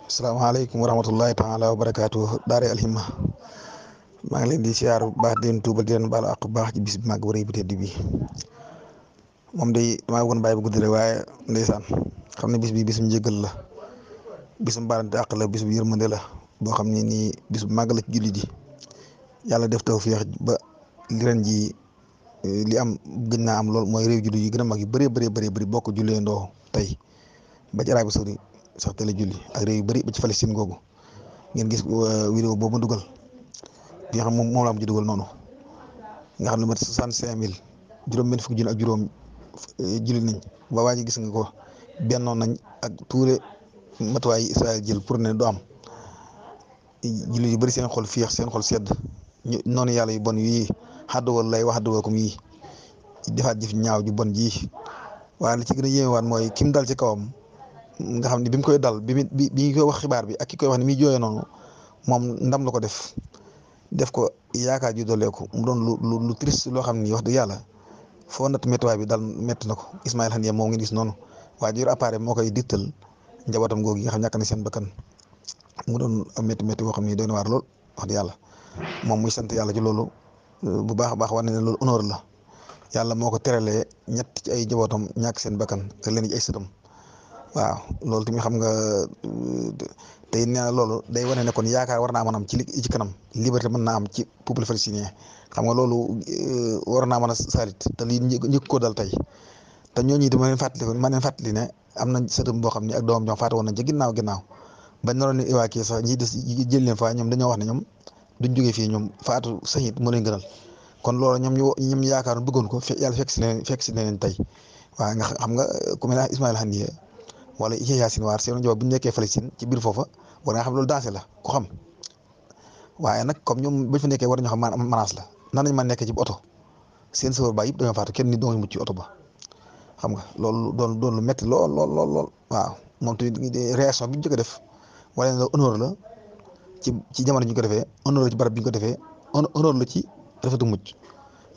asalaamaaleykum wa rahmatullahi taala wa barakaatu daare alhimma maa ngi leen di siyaar bu baax di leen tuubal di leen baalu àq bu baax ci bis bi màgg bu rëy bi tedd bi moom day damaa bëggoon bàyyi bu gudd rek waaye ndeysaan xam ne bis bi bisum njëgal la bisum baalante àq la bis bu yërmande la boo xam ne nii bis bu màgg la ci jullit yi yàlla def tawfeex ba li ren ji li am gën naa am lool mooy réew jullit yi gën a mag yu bëree bëri bokk jullee ndoo tey ba ci Arabie Saoudite sax teel a julli ak réew yu bëri ba ci Palestine googu ngeen gis vidéo boobu ma dugal bi nga xam moom la am ci dugal noonu nga xam ne mat 65 000 juróom-benn fukki junni ak juróom julli nañ ba waa ji gis nga ko bennoon nañ ak tuure matuwaay yi Israël jël pour ne du am julli yu bëri seen xol féex seen xol sedd ñu noonu yàlla yu bon yii xàdduwal lay wax xàdduwakum yii defaat jëf ñaaw ju bon ji waaye li ci gën a yéemewaat mooy kim dal ci kawam. Nga xam ne bi mu koy dal bi ñu koy wax xibaar bi ak ki koy wax ni muy jooyee noonu moom ndam la ko def ko yaakaar ju dooleeku mu doon lu triste loo xam ni wax dëgg yàlla foo natt méttiwaay bi daal métti na ko Ismaïla Haniyeh moom ngeen gis noonu waaye jur appareil moo koy dittal njabootam googu yi nga xam ñàkk na seen bakkan mu doon métti boo xam ni doy na waar lool wax dëgg yàlla moom muy sant yàlla ci loolu bu baax a baax war na ne loolu honneur la yàlla moo ko teralee ñett ci ay njabootam ñàkk seen bakkan ak leen ci ay sëtam waaw loolu tamit xam nga tey nee na loolu day wane ne kon yaakaar war naa mën a am ci kanam liberté mën naa am ci peuple palestinien xam nga loolu war naa mën a saalit te lii njëkk ko dal tey te ñooñu itam ma leen fàttali ne am na sëtam boo xam ne ak doomam ñoom faatu woon nañ ca ginnaaw bañ naroon ne évacuer sax ñi des jël leen fa ñoom dañoo wax ne ñoom duñ jógee fii ñoom faatu sañit moo leen gënal kon loolu ñoom yaakaaroon bëggoon ko yàlla fekk si leen tey waaw nga xam nga ku mel ne Ismaïla Haniyeh wala Yahya Sinwar seen njaboot bu ñu nekkee Palestine ci biir foofa war nga xam loolu dansé la ku xam waaye nag comme ñoom bañ fa nekkee war nañoo xam menace la nan lañ mën nekk ci oto seen sëwër ba yëpp dañoo faatu kenn nit doo mucc ci oto ba xam nga loolu doon lu métti lool waaw moom tamit réaction bi ñu njëkk a def wala ne la honneur la ci jamono ji ñu ko defee honneur la ci barab bi ñu ko defee honneur la ci rafetu mucc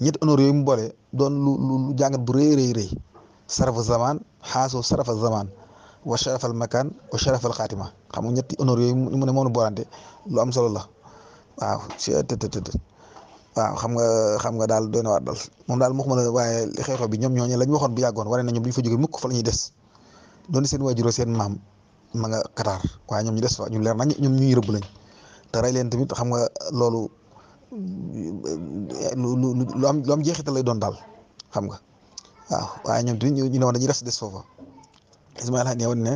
ñetti honneur yooyu mu boole doon lu jàngat bu rëy sarafa zaman xaasoo sarafa zaman wa sharafal makaan wa sharafal xaatima xam nga ñetti honneur yooyu mu ne moom la boolante lu am solo la waaw waaw xam nga daal doy na waar daal moom daal moo xam ne waaye xew-xew bi ñoom ñooñu la ñu waxoon bu yàggoon wane na ñoom bu ñu fa jógee mukk fa la ñuy des doon seen waajuroo seen maam ma nga Qatar waaye ñoom ñu des fa ñu leer nañ ñoom ñuy rëbb lañ te rey leen tamit xam nga loolu lu am jeexital lay doon daal xam nga waaw waaye ñoom tamit ñu ne woon dañuy des foofa Ismaïla Haniyeh woon ne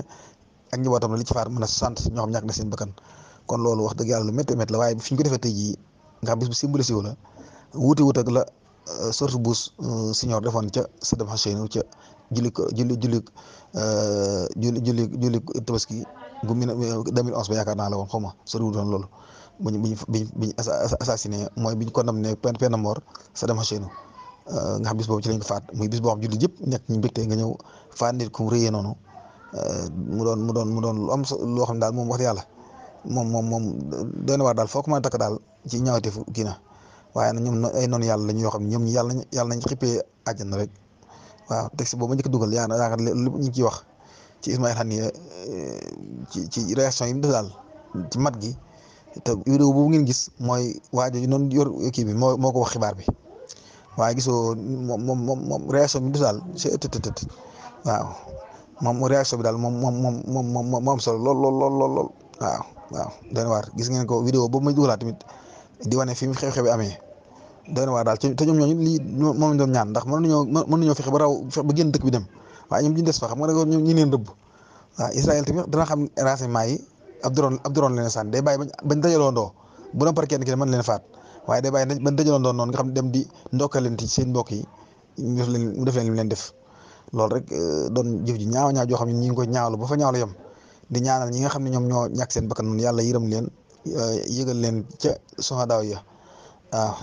ak njabootam la li ci faat mën a sant ñoo xam ñàkk na seen bakkan kon loolu wax dëgg yàlla lu métti la waaye fi ñu ko defee tey jii nga xam bis bu symbolisé wu la wuute ak la George Bush senior defoon ca Saddam Hussein ca julli tabaski gu 2011 ba yaakaar naa la woon xaw ma sori wutoon loolu biñ assassiné mooy biñ condamné peine de mort Saddam Hussein nga xam bis boobu ci lañ ko faat muy bis boo xam julli yëpp nekk ñu mbégte nga ñëw faat nit ku rëyee noonu mu doon lu am loo xam ne daal moom wax yàlla moom doy na waar daal foo ko mën a takk daal ci ñaawteef kii na waaye nag ñoom ay noonu yàlla lañ yoo xam ne ñoom yàlla nañ xippee àjjana rek waaw texte boobu njëkk dugal yaakaar lépp ñu ngi ciy wax ci Ismaïla Haniyeh ci réaction yi mu def daal ci mat gi te vidéo boobu ngeen gis mooy waajo ji noonu yor kii bi moo ko wax xibaar bi waaye gisoo moom réaction bi mu def daal waaw moom réaction bi daal moom am solo lool waaw doy na waar gis ngeen ko vidéo boobu may dugalaat tamit di wane fi mu xew-xew bi amee doy na waar daal te ñoom ñooñu lii moom lañ doon ñaan ndax mën nañoo fexe ba génn dëkk bi dem waaye ñoom ñu des fa xam nga ñoom ñu leen rëbb waaw Israël tamit dana xam renseignement yi ab drone leen sànni day bàyyi bañ dajaloo ndoo bu doon par kenn ki mën leen faat waaye day bàyyi bañ dajaloo ndoo noonu nga xam dem di ndokkal leen ci seen mbokk yi mu def leen li mu leen def loolu rek doon jëf ji ñaaw joo xam ne ñi ngi koy ñaawlu ba fa ñaawlu yem di ñaanal ñi nga xam ne ñoom ñoo ñàkk seen bakkan noonu yàlla yërëm leen yëgal leen ca soxadaaw ya waaw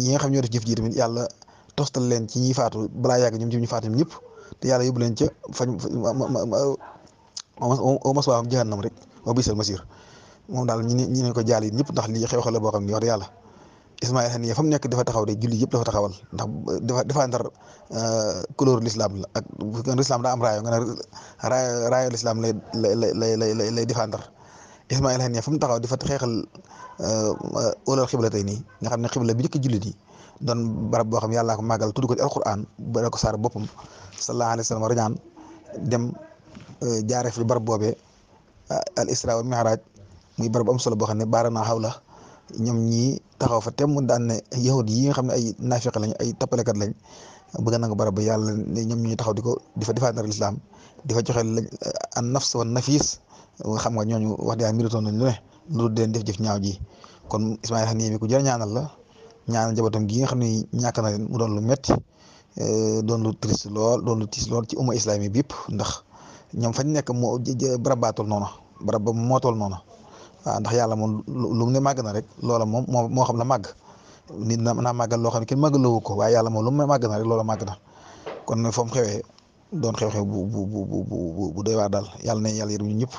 ñi nga xam ñoo def jëf ji tamit yàlla tostal leen ci ñiy faatu balaa yàgg ñoom ci ñu faatu ñëpp te yàlla yóbbu leen ca fañ au maswaahum jahannam rek wa bisal masir moom daal ñi ne ko jaal yi ñëpp ndax lii xew-xew la boo xam ne wax dëgg yàlla Ismaïla Haniyeh fa mu nekk dafa taxaw de julli yëpp dafa taxawal ndax dafa ndar couleur l'islam la ak l'islam daa am raayo nga ne raayo l'islam lay défendre Ismaïl Haniya fu mu taxaw di fa xeexal óolal xibla tey nii nga xam ne xibla bi njëkk jullit yi doon barab boo xam ne yàllaa ko màggal tudd ko ci alquran ba ko saar boppam sallallahu alayhi wa sallam rañaan dem jaaree fi barab boobee al isra wal mi'raj muy barab am solo boo xam ne baara naa xaw la ñoom ñii taxaw fa tem daan ne yahud yi nga xam ne ay naafiq lañ ay tappalekat lañ bëgg nangu barab ba yàlla ñoom ñuy taxaw di fa défendre l'islam di fa joxe an nafs wan nafis xam nga ñooñu wax dëgg yàlla méritoon nañ lu ne lu deen def jëf ñaaw ji kon Ismaïl Haniya mi ku jar ñaanal la ñaanal njabootam gi nga xam ne ñàkk na leen mu doon lu metti doon lu triste lool doon lu tiis lool ci umma islami bi yëpp ndax ñoom fañ nekk moo barab baa toll noonu barab ba moo toll noonu waaw ndax yàlla moom lu mu ne màgg na rek loola moom moo xam la màgg nit naa màggal loo xam ne kenn màggaloo ko waaye yàlla moom lu mu ne màgg na rek loola màgg na kon fa mu xewee doon xew-xew bu doy waar daal yàlla na yàlla yërëm ñu ñëpp.